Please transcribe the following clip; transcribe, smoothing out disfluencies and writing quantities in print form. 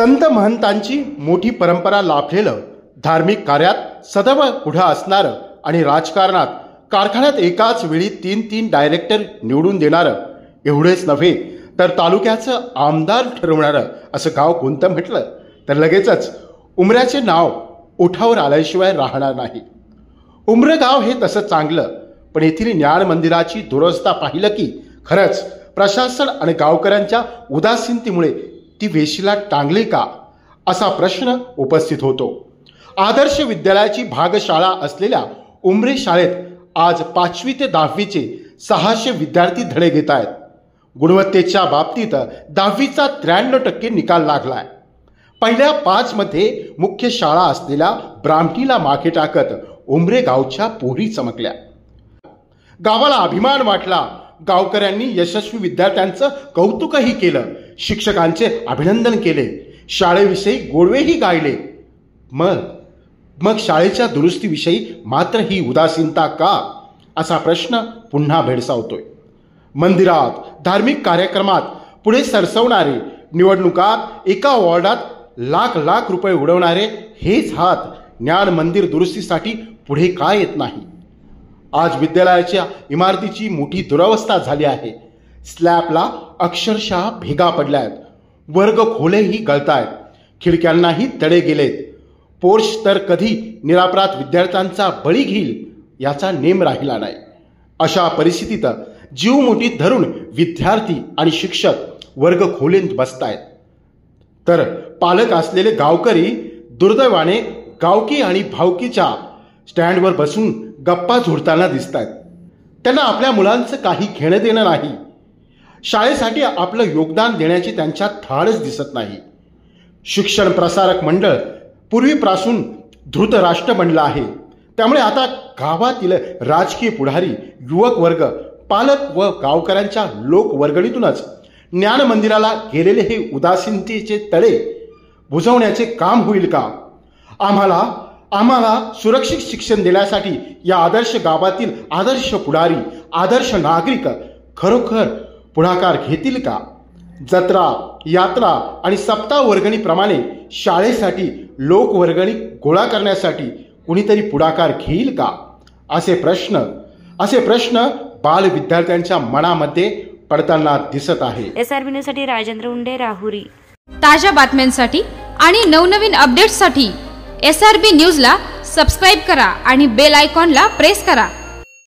संत महंतांची मोठी परंपरा लाभलेलं, धार्मिक कार्यात सदैव पुढे असणारं आणि राजकारणात कारखान्यात एकाच वेळी 3 डायरेक्टर निवडून देणारं, एवढेच नव्हे तर तालुक्याचं आमदार ठरवणारं असं गाव कोणतं म्हटलं तर लगेचच उमऱ्याचे नाव ओठावर आल्याशिवाय राहणार नाही. उमरे गाव हे तसं चांगलं, पण येथील ज्ञान मंदिराची दुरवस्था पाहिलं की खरंच प्रशासन आणि गावकऱ्यांच्या उदासीनतेमुळे ती वेशीला टांगली का असा प्रश्न उपस्थित होतो. आदर्श विद्यालयाची भागशाळा असलेल्या उमरे शाळेत आज 5वी ते 10वीचे 600 विद्यार्थी धडे घेत आहेत. गुणवत्तेच्या बाबतीत 10वीचा 93% निकाल लागलाय. पहिल्या 5 मध्ये मुख्य शाळा असलेल्या ब्राह्मणीला मागे टाकत उमरे गावच्या पोरी चमकल्या. गावाला अभिमान वाटला. गावकऱ्यांनी यशस्वी विद्यार्थ्यांचं कौतुकही केलं, शिक्षकांचे अभिनंदन केले, शाळेविषयी गोडवेही गायले. मग शाळेच्या दुरुस्तीविषयी मात्र ही उदासीनता का असा प्रश्न पुन्हा भेडसावतोय. मंदिरात, धार्मिक कार्यक्रमात पुढे सरसवणारे, निवडणुकात एका वॉर्डात लाख रुपये उडवणारे हेच हात ज्ञान मंदिर दुरुस्तीसाठी पुढे का येत नाही? आज विद्यालयाच्या इमारतीची मोठी दुरवस्था झाली आहे. स्लॅबला अक्षरशः भेगा पडल्या आहेत. वर्ग खोलेही गळतायत. खिडक्यांनाही तडे गेलेत. पोर्च तर कधी निरापराध विद्यार्थ्यांचा बळी घेईल याचा नेम राहिला नाही. अशा परिस्थितीत जीव मुठीत धरून विद्यार्थी आणि शिक्षक वर्ग खोलीत बसतायत, तर पालक असलेले गावकरी दुर्दैवाने गावकी आणि भावकीच्या स्टँडवर बसून गप्पा झोडताना दिसत आहेत. त्यांना आपल्या मुलांचं काही घेणं देणं नाही. शाळेसाठी आपलं योगदान देण्याची त्यांच्यात धाडच दिसत नाही. शिक्षण प्रसारक मंडळ पूर्वीपासून धृतराष्ट्र बनलं आहे. त्यामुळे आता गावातील राजकीय पुढारी, युवक वर्ग, पालक व गावकऱ्यांच्या लोकवर्गणीतूनच ज्ञान मंदिराला गेलेले हे उदासीनतेचे तळे बुजवण्याचे काम होईल का? आम्हाला सुरक्षित शिक्षण देण्यासाठी या आदर्श गावातील आदर्श पुढारी, आदर्श नागरिक खरोखर पुढाकार घेतील का? जत्रा, यात्रा आणि सप्ताह वर्गणीप्रमाणे शाळेसाठी लोकवर्गणी गोळा करण्यासाठी कुणीतरी पुढाकार घेईल का? असे प्रश्न बाल विद्यार्थ्यांच्या मनामध्ये पडताना दिसत आहे. SRB न्यूजसाठी राजेंद्र उंडे, राहुरी. ताज्या बातम्यांसाठी आणि नवनवीन अपडेट्ससाठी SRB न्यूजला सबस्क्राईब करा आणि बेल आयकॉनला प्रेस करा.